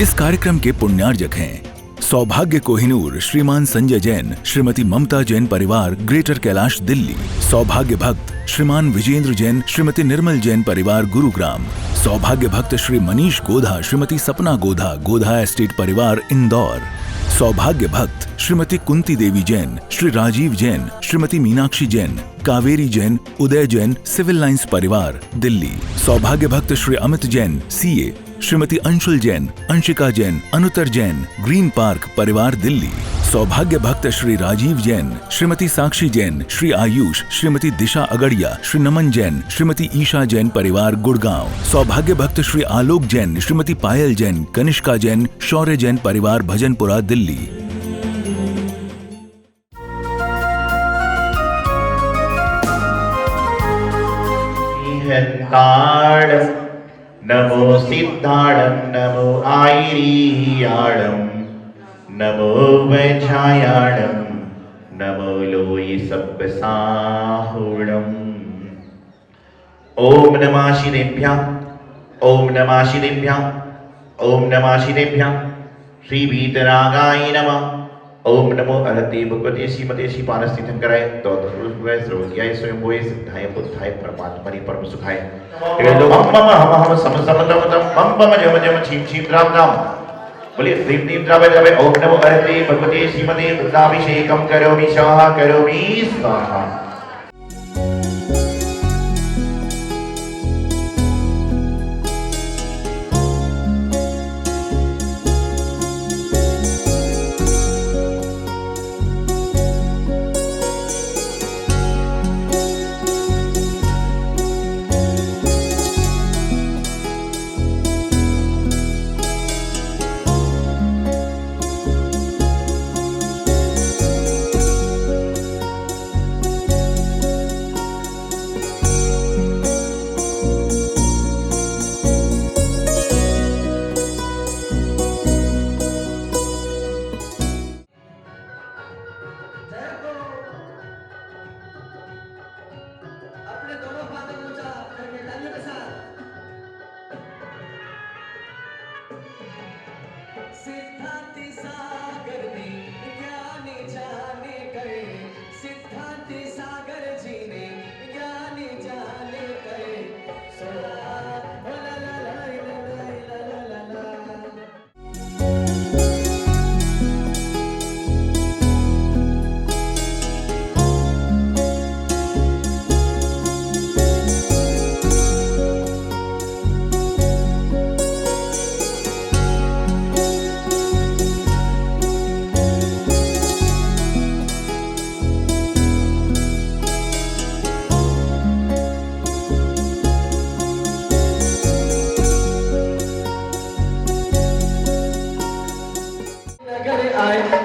इस कार्यक्रम के पुण्यार्जक हैं सौभाग्य कोहिनूर श्रीमान संजय जैन, श्रीमती ममता जैन परिवार, ग्रेटर कैलाश दिल्ली। सौभाग्य भक्त श्रीमान विजेंद्र जैन, श्रीमती निर्मल जैन परिवार, गुरुग्राम। सौभाग्य भक्त श्री मनीष गोधा, श्रीमती सपना गोधा, गोधा एस्टेट परिवार, इंदौर। सौभाग्य भक्त श्रीमती कुंती देवी जैन, श्री राजीव जैन, श्रीमती मीनाक्षी जैन, कावेरी जैन, उदय जैन, सिविल लाइंस परिवार, दिल्ली। सौभाग्य भक्त Shri Amit Jain, CA, Shrimati Anshul Jain, Anshika Jain, Anuttar Jain, green park परिवार, दिल्ली। सौभाग्य भक्त श्री राजीव जैन, श्रीमती साक्षी जैन, श्री आयुष, श्रीमती दिशा अगड़िया, श्री नमन जैन, श्रीमती ईशा जैन परिवार, गुड़गांव। सौभाग्य भक्त श्री आलोक जैन, श्रीमती पायल जैन, कनिष्का जैन, शौर्य जैन परिवार, भजनपुरा, दिल्ली। नमो सिद्धाणं नमो आयरीयाणं नमो वैछायाणं नमो लोई सप्पसाहुणम्। ओम नमः शिवेभ्यः, ओम नमः शिवेभ्यः, ओम नमः शिवेभ्यः। श्री वीतरागाय नमः। ओम नमो अरहते भगवते श्रीमते श्री पारस्थितंकराय तौतस्वरूपाय सर्वज्ञाय स्वयंभुवे सिद्धाय बुद्धाय परमात्मने परम सुखाय मम मम हम हम सम सम तम तम मम मम जम जम छीम छीम राम राम। बोलिए ह्रीं ह्रीं द्रावय द्रावय। ओम नमो अरहते भगवते श्रीमते बुद्धाभिषेकं करोमि स्वाहा।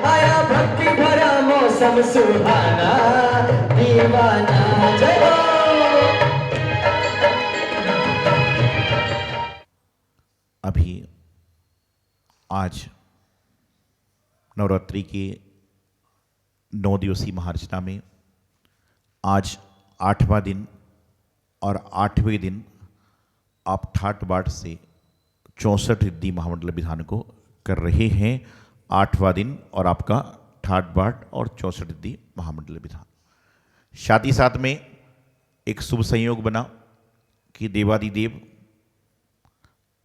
आया भक्ति भरा मौसम सुहाना, दीवाना जय हो। अभी आज नवरात्रि के 9 दिवसीय महार्चना में आज 8वां दिन और 8वें दिन आप ठाट बाट से 64 रिद्धि महामंडल विधान को कर रहे हैं। 8वां दिन और आपका ठाट बाट और 64 रिद्धि महामंडल विधान। साथ ही साथ में एक शुभ संयोग बना कि देवादिदेव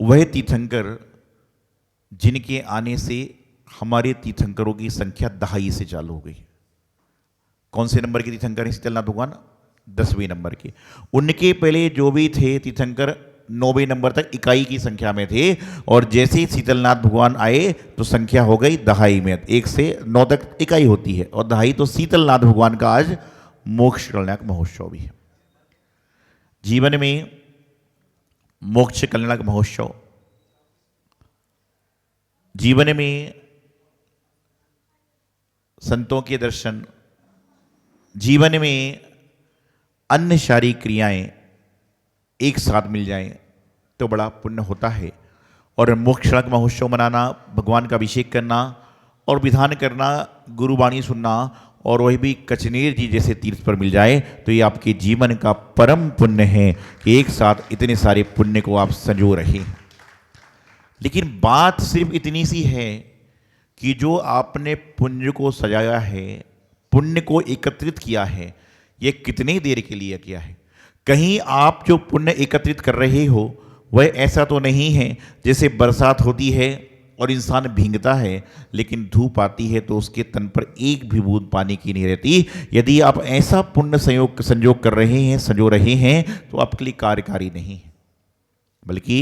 वह तीर्थंकर जिनके आने से हमारे तीर्थंकरों की संख्या 10 से चालू हो गई। कौन से नंबर के तीर्थंकर हैं शीतलनाथ भगवान? 10वें नंबर के। उनके पहले जो भी थे तीर्थंकर 9वें नंबर तक इकाई की संख्या में थे, और जैसे ही शीतलनाथ भगवान आए तो संख्या हो गई 10 में। 1 से 9 तक इकाई होती है और 10 तो शीतलनाथ भगवान का आज मोक्ष कल्याणक महोत्सव भी है। जीवन में मोक्ष कल्याणक महोत्सव, जीवन में संतों के दर्शन, जीवन में अन्य शारीरिक क्रियाएं एक साथ मिल जाएं तो बड़ा पुण्य होता है। और मोक्ष कल्याणक महोत्सव मनाना, भगवान का अभिषेक करना और विधान करना, गुरुवाणी सुनना, और वही भी कचनेर जी जैसे तीर्थ पर मिल जाए तो ये आपके जीवन का परम पुण्य है कि एक साथ इतने सारे पुण्य को आप संजो रहे। लेकिन बात सिर्फ इतनी सी है कि जो आपने पुण्य को सजाया है, पुण्य को एकत्रित किया है, ये कितनी देर के लिए किया है। कहीं आप जो पुण्य एकत्रित कर रहे हो वह ऐसा तो नहीं है जैसे बरसात होती है और इंसान भींगता है, लेकिन धूप आती है तो उसके तन पर एक भी बूंद पानी की नहीं रहती। यदि आप ऐसा पुण्य संयोग कर रहे हैं, संजो रहे हैं, तो आपके लिए कार्यकारी नहीं है, बल्कि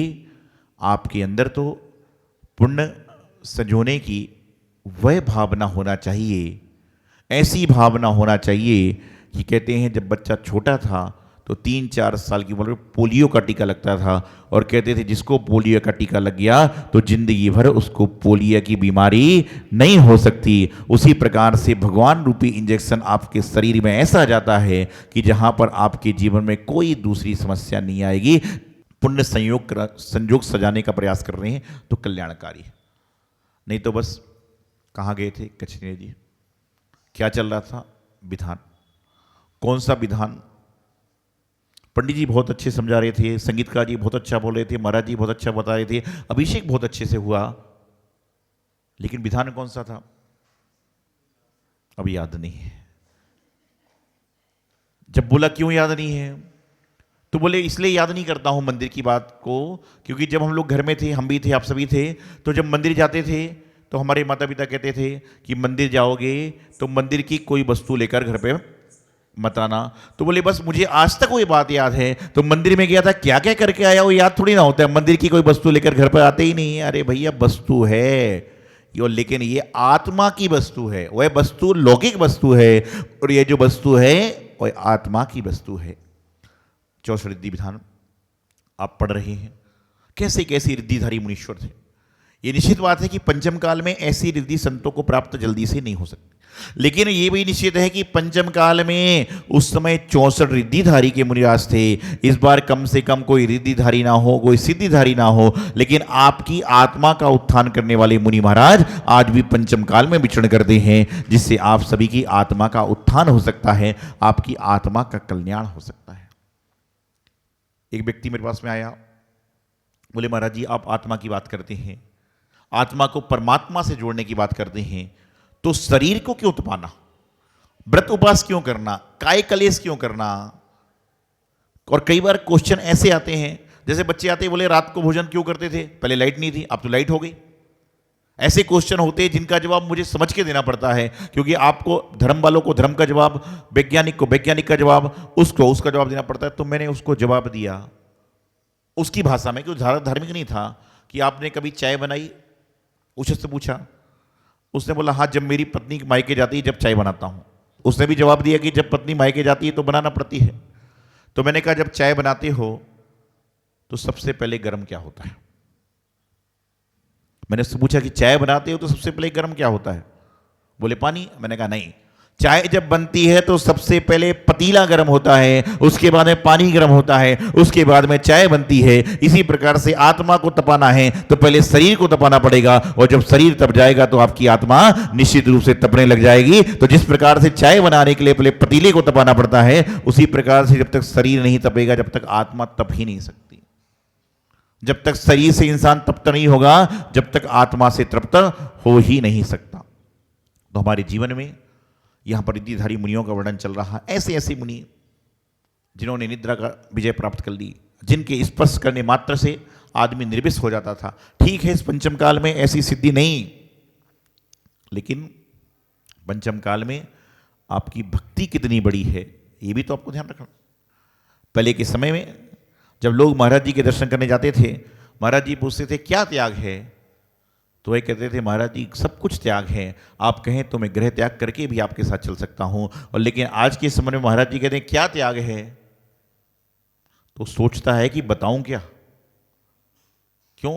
आपके अंदर तो पुण्य संजोने की वह भावना होना चाहिए, ऐसी भावना होना चाहिए कि कहते हैं जब बच्चा छोटा था तो 3-4 साल की उम्र में पोलियो का टीका लगता था और कहते थे जिसको पोलियो का टीका लग गया तो जिंदगी भर उसको पोलियो की बीमारी नहीं हो सकती। उसी प्रकार से भगवान रूपी इंजेक्शन आपके शरीर में ऐसा जाता है कि जहां पर आपके जीवन में कोई दूसरी समस्या नहीं आएगी। पुण्य संयोग सजाने का प्रयास कर रहे हैं तो कल्याणकारी है, नहीं तो बस कहाँ गए थे कचरे जी, क्या चल रहा था विधान, कौन सा विधान। पंडित जी बहुत अच्छे समझा रहे थे, संगीतकार जी बहुत अच्छा बोल रहे थे, महाराज जी बहुत अच्छा बता रहे थे, अभिषेक बहुत अच्छे से हुआ, लेकिन विधान कौन सा था अभी याद नहीं है। जब बोला क्यों याद नहीं है तो बोले इसलिए याद नहीं करता हूं मंदिर की बात को, क्योंकि जब हम लोग घर में थे, हम भी थे, आप सभी थे, तो जब मंदिर जाते थे तो हमारे माता पिता कहते थे कि मंदिर जाओगे तो मंदिर की कोई वस्तु लेकर घर पे मत आना। तो बोले बस मुझे आज तक वो बात याद है, तो मंदिर में गया था क्या क्या करके आया वो याद थोड़ी ना होता है, मंदिर की कोई वस्तु लेकर घर पर आते ही नहीं है। अरे भैया वस्तु है यो, लेकिन ये आत्मा की वस्तु है, वह वस्तु लौकिक वस्तु है और ये जो वस्तु है वह आत्मा की वस्तु है। 64 रिद्धि विधान आप पढ़ रहे हैं, कैसे कैसे रिद्धिधारी मुनीश्वर थे। ये निश्चित बात है कि पंचम काल में ऐसी रिद्धि संतों को प्राप्त जल्दी से नहीं हो सकती, लेकिन ये भी निश्चित है कि पंचम काल में उस समय 64 रिद्धिधारी के मुनिराज थे। इस बार कम से कम कोई रिद्धिधारी ना हो, कोई सिद्धिधारी ना हो, लेकिन आपकी आत्मा का उत्थान करने वाले मुनि महाराज आज भी पंचम काल में विचरण करते हैं, जिससे आप सभी की आत्मा का उत्थान हो सकता है, आपकी आत्मा का कल्याण हो सकता है। एक व्यक्ति मेरे पास में आया, बोले महाराज जी आप आत्मा की बात करते हैं, आत्मा को परमात्मा से जोड़ने की बात करते हैं, तो शरीर को क्यों तपाना, व्रत उपवास क्यों करना, काय कलेश क्यों करना। और कई बार क्वेश्चन ऐसे आते हैं, जैसे बच्चे आते हैं बोले रात को भोजन क्यों करते थे, पहले लाइट नहीं थी अब तो लाइट हो गई। ऐसे क्वेश्चन होते हैं जिनका जवाब मुझे समझ के देना पड़ता है, क्योंकि आपको धर्म वालों को धर्म का जवाब, वैज्ञानिक को वैज्ञानिक का जवाब, उसको उसका जवाब देना पड़ता है। तो मैंने उसको जवाब दिया उसकी भाषा में, क्योंकि धार्मिक नहीं था, कि आपने कभी चाय बनाई, उससे पूछा। उसने बोला हाँ जब मेरी पत्नी मायके जाती है जब चाय बनाता हूं। उसने भी जवाब दिया कि जब पत्नी मायके जाती है तो बनाना पड़ती है। तो मैंने कहा जब चाय बनाते हो तो सबसे पहले गर्म क्या होता है। मैंने उससे पूछा कि चाय बनाते हो तो सबसे पहले गर्म क्या होता है, बोले पानी। मैंने कहा नहीं, चाय जब बनती है तो सबसे पहले पतीला गर्म होता है, उसके बाद में पानी गर्म होता है, उसके बाद में चाय बनती है। इसी प्रकार से आत्मा को तपाना है तो पहले शरीर को तपाना पड़ेगा, और जब शरीर तप जाएगा तो आपकी आत्मा निश्चित रूप से तपने लग जाएगी। तो जिस प्रकार से चाय बनाने के लिए पहले पतीले को तपाना पड़ता है, उसी प्रकार से जब तक शरीर नहीं तपेगा जब तक आत्मा तप ही नहीं सकती। जब तक शरीर से इंसान तृप्त नहीं होगा जब तक आत्मा से तृप्त हो ही नहीं सकता। तो हमारे जीवन में यहां पर रिद्धिधारी मुनियों का वर्णन चल रहा है। ऐसे ऐसे मुनि जिन्होंने निद्रा का विजय प्राप्त कर ली, जिनके स्पर्श करने मात्र से आदमी निर्विष हो जाता था। ठीक है इस पंचम काल में ऐसी सिद्धि नहीं, लेकिन पंचम काल में आपकी भक्ति कितनी बड़ी है ये भी तो आपको ध्यान रखना। पहले के समय में जब लोग महाराज जी के दर्शन करने जाते थे, महाराज जी पूछते थे क्या त्याग है, तो वह कहते थे महाराज जी सब कुछ त्याग है, आप कहें तो मैं गृह त्याग करके भी आपके साथ चल सकता हूं। और लेकिन आज के समय में महाराज जी कहते हैं क्या त्याग है, तो सोचता है कि बताऊं क्या। क्यों?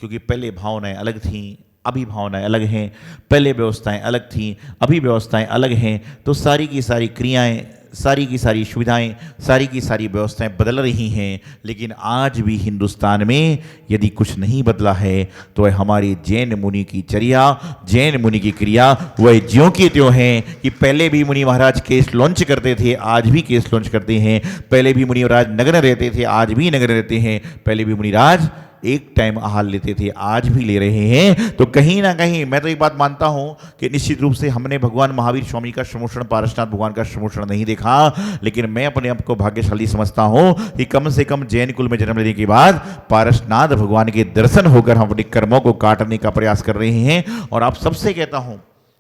क्योंकि पहले भावनाएं अलग थीं, अभी भावनाएं अलग हैं। पहले व्यवस्थाएं अलग थीं, अभी व्यवस्थाएं अलग हैं। तो सारी की सारी क्रियाएं, सारी की सारी सुविधाएं, सारी की सारी व्यवस्थाएं बदल रही हैं। लेकिन आज भी हिंदुस्तान में यदि कुछ नहीं बदला है तो वह हमारी जैन मुनि की चर्या, जैन मुनि की क्रिया वह ज्यों की त्यों हैं कि पहले भी मुनि महाराज केस लॉन्च करते थे, आज भी केस लॉन्च करते हैं। पहले भी मुनि महाराज नग्न रहते थे, आज भी नग्न रहते हैं। पहले भी मुनि राज एक टाइम आहार लेते थे, आज भी ले रहे हैं। तो कहीं ना कहीं मैं तो एक बात मानता हूं कि निश्चित रूप से हमने भगवान महावीर स्वामी का श्रमोषण, पारसनाथ भगवान का श्रमोषण नहीं देखा, लेकिन मैं अपने आप को भाग्यशाली समझता हूं कि कम से कम जैन कुल में जन्म लेने के बाद पारसनाथ भगवान के दर्शन होकर हम अपने कर्मों को काटने का प्रयास कर रहे हैं। और आप सबसे कहता हूं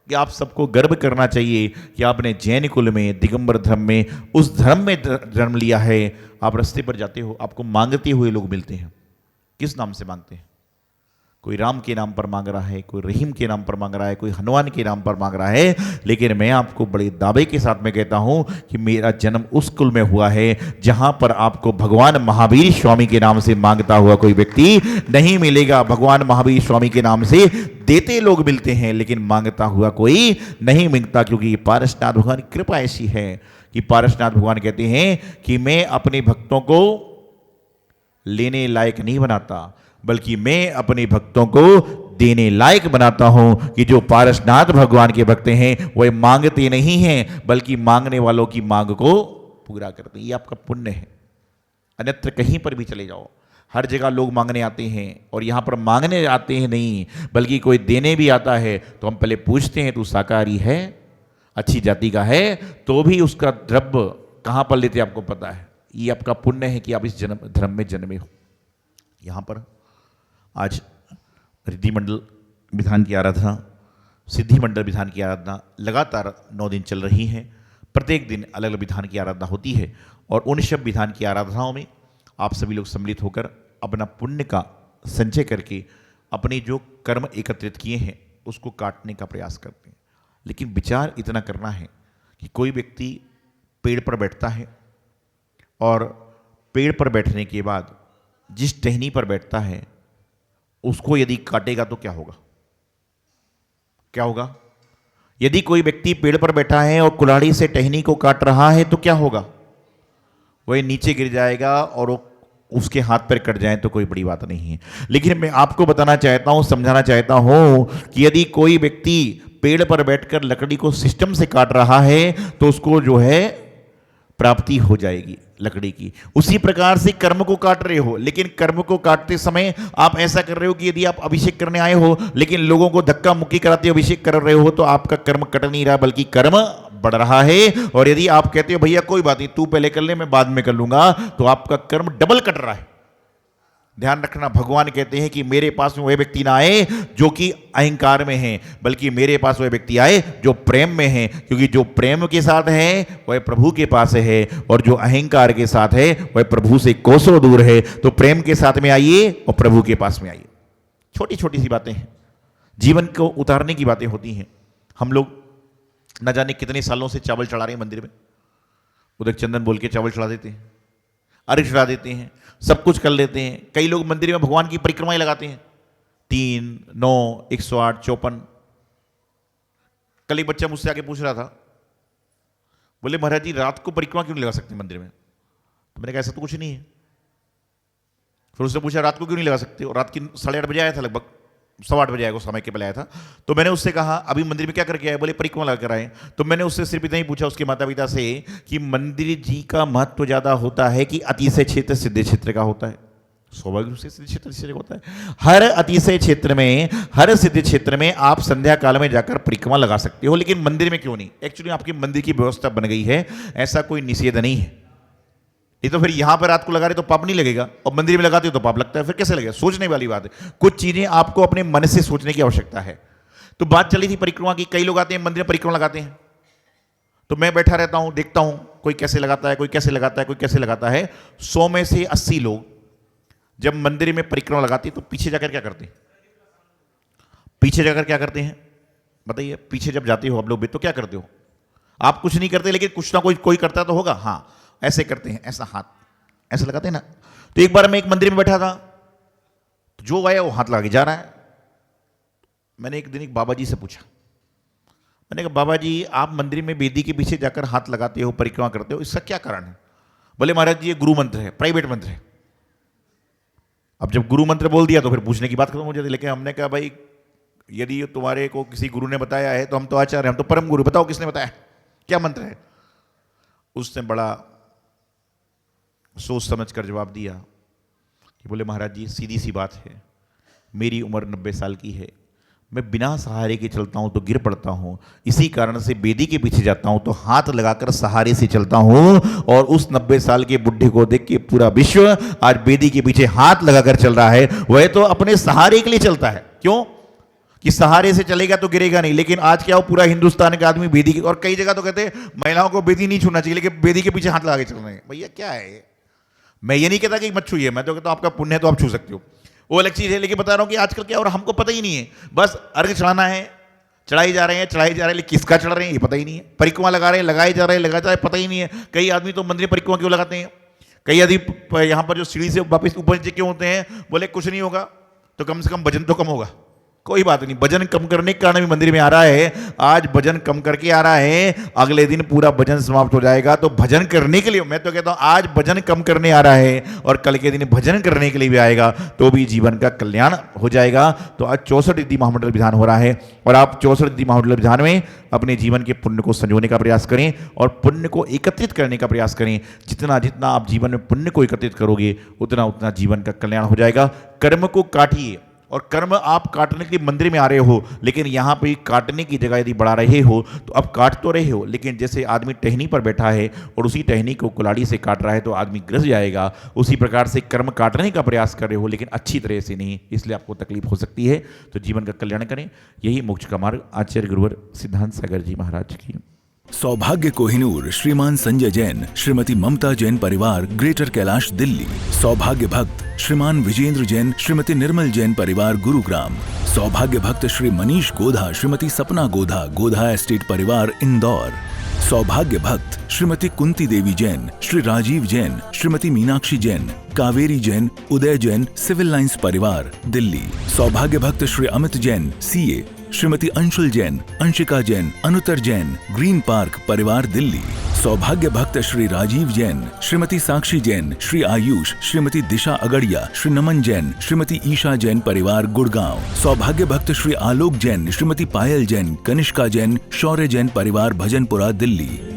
कि आप सबको गर्व करना चाहिए कि आपने जैन कुल में, दिगंबर धर्म में, उस धर्म में जन्म लिया है। आप रास्ते पर जाते हो, आपको मांगते हुए लोग मिलते हैं। किस नाम से मांगते हैं? कोई राम के नाम पर मांग रहा है, कोई रहीम के नाम पर मांग रहा है, कोई हनुमान के नाम पर मांग रहा है। लेकिन मैं आपको बड़े दावे के साथ में कहता हूं कि मेरा जन्म उस कुल में हुआ है जहां पर आपको भगवान महावीर स्वामी के नाम से मांगता हुआ कोई व्यक्ति नहीं मिलेगा। भगवान महावीर स्वामी के नाम से देते लोग मिलते हैं, लेकिन मांगता हुआ कोई नहीं मिलता, क्योंकि पारसनाथ भगवान की कृपा ऐसी है कि पारसनाथ भगवान कहते हैं कि मैं अपने भक्तों को लेने लायक नहीं बनाता, बल्कि मैं अपने भक्तों को देने लायक बनाता हूं। कि जो पारसनाथ भगवान के भक्त हैं वह मांगते नहीं हैं, बल्कि मांगने वालों की मांग को पूरा करते हैं। ये आपका पुण्य है। अन्यत्र कहीं पर भी चले जाओ, हर जगह लोग मांगने आते हैं, और यहां पर मांगने आते हैं नहीं, बल्कि कोई देने भी आता है तो हम पहले पूछते हैं, तू शाकाहारी है, अच्छी जाति का है, तो भी उसका द्रव्य कहां पर लेते आपको पता है। ये आपका पुण्य है कि आप इस जन्म धर्म में जन्मे हो। यहां पर आज रिद्धि मंडल विधान की आराधना, सिद्धि मंडल विधान की आराधना लगातार 9 दिन चल रही हैं। प्रत्येक दिन अलग अलग विधान की आराधना होती है, और उन सब विधान की आराधनाओं में आप सभी लोग सम्मिलित होकर अपना पुण्य का संचय करके अपने जो कर्म एकत्रित किए हैं उसको काटने का प्रयास करते हैं। लेकिन विचार इतना करना है कि कोई व्यक्ति पेड़ पर बैठता है, और पेड़ पर बैठने के बाद जिस टहनी पर बैठता है उसको यदि काटेगा तो क्या होगा? क्या होगा? यदि कोई व्यक्ति पेड़ पर बैठा है और कुल्हाड़ी से टहनी को काट रहा है तो क्या होगा? वह नीचे गिर जाएगा, और वो उसके हाथ पैर कट जाए तो कोई बड़ी बात नहीं है। लेकिन मैं आपको बताना चाहता हूं, समझाना चाहता हूं कि यदि कोई व्यक्ति पेड़ पर बैठकर लकड़ी को सिस्टम से काट रहा है तो उसको जो है प्राप्ति हो जाएगी लकड़ी की। उसी प्रकार से कर्म को काट रहे हो, लेकिन कर्म को काटते समय आप ऐसा कर रहे हो कि यदि आप अभिषेक करने आए हो लेकिन लोगों को धक्का मुक्की कराते अभिषेक कर रहे हो तो आपका कर्म कट नहीं रहा, बल्कि कर्म बढ़ रहा है। और यदि आप कहते हो भैया कोई बात नहीं, तू पहले कर ले, मैं बाद में कर लूंगा, तो आपका कर्म डबल कट रहा है। ध्यान रखना, भगवान कहते हैं कि मेरे पास में वह व्यक्ति ना आए जो कि अहंकार में है, बल्कि मेरे पास वह व्यक्ति आए जो प्रेम में है, क्योंकि जो प्रेम के साथ है वह प्रभु के पास है, और जो अहंकार के साथ है वह प्रभु से कोसों दूर है। तो प्रेम के साथ में आइए और प्रभु के पास में आइए। छोटी छोटी सी बातें हैं, जीवन को उतारने की बातें होती हैं। हम लोग न जाने कितने सालों से चावल चढ़ा रहे हैं मंदिर में, उधर चंदन बोल के चावल चढ़ा देते हैं, अर्घ चढ़ा देते हैं, सब कुछ कर लेते हैं। कई लोग मंदिर में भगवान की परिक्रमाएं लगाते हैं, 3, 9, 108, 54। कल एक बच्चा मुझसे आके पूछ रहा था, बोले महाराज जी रात को परिक्रमा क्यों नहीं लगा सकते मंदिर में? तो मैंने कहा ऐसा तो कुछ नहीं है। फिर उसने पूछा रात को क्यों नहीं लगा सकते? और रात की 8:30 बजे आया था, लगभग 8:15 बजे आया, उस समय के पहले आया था। तो मैंने उससे कहा अभी मंदिर में क्या करके आए? बोले परिक्रमा लगा कर आए। तो मैंने उससे सिर्फ इतना ही पूछा, उसके माता पिता से, कि मंदिर जी का महत्व ज्यादा होता है कि अतिशय क्षेत्र सिद्ध क्षेत्र का होता है? स्वाभाविक रूप से सिद्ध क्षेत्र होता है। हर अतिशय क्षेत्र में, हर सिद्ध क्षेत्र में आप संध्या काल में जाकर परिक्रमा लगा सकते हो, लेकिन मंदिर में क्यों नहीं? एक्चुअली आपकी मंदिर की व्यवस्था बन गई है, ऐसा कोई निषेध नहीं है। ये तो फिर यहां पर रात को लगा रहे तो पाप नहीं लगेगा, और मंदिर में लगाते हो तो पाप लगता है, फिर कैसे लगेगा? सोचने वाली बात है। कुछ चीजें आपको अपने मन से सोचने की आवश्यकता है। तो बात चली थी परिक्रमा की, कई लोग आते हैं मंदिर में परिक्रमा लगाते हैं, तो मैं बैठा रहता हूं, देखता हूं कोई कैसे लगाता है, कोई कैसे लगाता है, कोई कैसे लगाता है। 100 में से 80 लोग जब मंदिर में परिक्रमा लगाते हैं तो पीछे जाकर क्या करते हैं? पीछे जाकर क्या करते हैं बताइए? पीछे जब जाते हो आप लोग भी तो क्या करते हो? आप कुछ नहीं करते, लेकिन कुछ ना कोई करता तो होगा। हाँ, ऐसे करते हैं, ऐसा हाथ ऐसे लगाते हैं ना। तो एक बार मैं एक मंदिर में बैठा था, तो जो आया वो हाथ लगा के जा रहा है। मैंने एक दिन एक बाबा जी से पूछा, मैंने कहा बाबा जी आप मंदिर में वेदी के पीछे जाकर हाथ लगाते हो, परिक्रमा करते हो, इसका क्या कारण है? बोले महाराज जी ये गुरु मंत्र है, प्राइवेट मंत्र है। अब जब गुरु मंत्र बोल दिया तो फिर पूछने की बात खत्म हो जाती। लेकिन हमने कहा भाई यदि तुम्हारे को किसी गुरु ने बताया है तो हम तो आचार्य, हम तो परम गुरु, बताओ किसने बताया, क्या मंत्र है? उसने बड़ा सोच समझ कर जवाब दिया कि बोले महाराज जी सीधी सी बात है, मेरी उम्र 90 साल की है, मैं बिना सहारे के चलता हूं तो गिर पड़ता हूं, इसी कारण से बेदी के पीछे जाता हूं तो हाथ लगाकर सहारे से चलता हूं, और उस 90 साल के बुढ़े को देख के पूरा विश्व आज बेदी के पीछे हाथ लगाकर चल रहा है। वह तो अपने सहारे के लिए चलता है, क्यों कि सहारे से चलेगा तो गिरेगा नहीं। लेकिन आज क्या हो, पूरा हिंदुस्तान का आदमी बेदी की, और कई जगह तो कहते हैं महिलाओं को बेदी नहीं छूना चाहिए, लेकिन बेदी के पीछे हाथ लगा के चल रहे हैं। भैया क्या है ये? मैं ये नहीं कहता कि मत छूइए, मैं तो कहता हूं आपका पुण्य है तो आप छू सकते हो, वो अलग चीज है। लेकिन बता रहा हूं कि आजकल क्या, और हमको पता ही नहीं है, बस अर्घ चढ़ाना है, चढ़ाई जा रहे हैं, लेकिन किसका चढ़ रहे हैं ये पता ही नहीं है। परिक्रमा लगा रहे हैं, लगाए जा रहे हैं, लगाए जा रहे हैं, पता ही नहीं है। कई आदमी तो मंदिर परिक्रमा क्यों लगाते हैं, कई आदमी यहां पर जो सीढ़ी से वापस ऊपर नीचे क्यों होते हैं, बोले कुछ नहीं होगा तो कम से कम वजन तो कम होगा। कोई बात नहीं, वजन कम करने के कारण भी मंदिर में आ रहा है। आज वजन कम करके आ रहा है, अगले दिन पूरा वजन समाप्त हो जाएगा। तो भजन करने के लिए, मैं तो कहता हूं आज वजन कम करने आ रहा है और कल के दिन भजन करने के लिए भी आएगा तो भी जीवन का कल्याण हो जाएगा। तो आज 64 रिद्धि महामंडल विधान हो रहा है और आप 64 रिद्धि महामंडल विधान में अपने जीवन के पुण्य को संजोने का प्रयास करें और पुण्य को एकत्रित करने का प्रयास करें। जितना जितना आप जीवन में पुण्य को एकत्रित करोगे उतना उतना जीवन का कल्याण हो जाएगा। कर्म को काटिए, और कर्म आप काटने के लिए मंदिर में आ रहे हो, लेकिन यहाँ पे काटने की जगह यदि बढ़ा रहे हो तो अब काट तो रहे हो, लेकिन जैसे आदमी टहनी पर बैठा है और उसी टहनी को कुल्हाड़ी से काट रहा है तो आदमी ग्रस जाएगा, उसी प्रकार से कर्म काटने का प्रयास कर रहे हो लेकिन अच्छी तरह से नहीं, इसलिए आपको तकलीफ हो सकती है। तो जीवन का कल्याण करें, यही मोक्ष का मार्ग आचार्य गुरुवर सिद्धांत सागर जी महाराज की। सौभाग्य कोहिनूर श्रीमान संजय जैन, श्रीमती ममता जैन परिवार, ग्रेटर कैलाश दिल्ली। सौभाग्य भक्त श्रीमान विजेंद्र जैन, श्रीमती निर्मल जैन परिवार, गुरुग्राम। सौभाग्य भक्त श्री मनीष गोधा, श्रीमती सपना गोधा, गोधा एस्टेट परिवार, इंदौर। सौभाग्य भक्त श्रीमती कुंती देवी जैन, श्री राजीव जैन, श्रीमती मीनाक्षी जैन, कावेरी जैन, उदय जैन, सिविल लाइंस परिवार, दिल्ली। सौभाग्य भक्त Shri Amit Jain, CA, Shrimati Anshul Jain, Anshika Jain, Anuttar Jain, green park परिवार, दिल्ली। सौभाग्य भक्त श्री राजीव जैन, श्रीमती साक्षी जैन, श्री आयुष, श्रीमती दिशा अगड़िया, श्री नमन जैन, श्रीमती ईशा जैन परिवार, गुड़गांव। सौभाग्य भक्त श्री आलोक जैन, श्रीमती पायल जैन, कनिष्का जैन, शौर्य जैन परिवार, भजनपुरा, दिल्ली।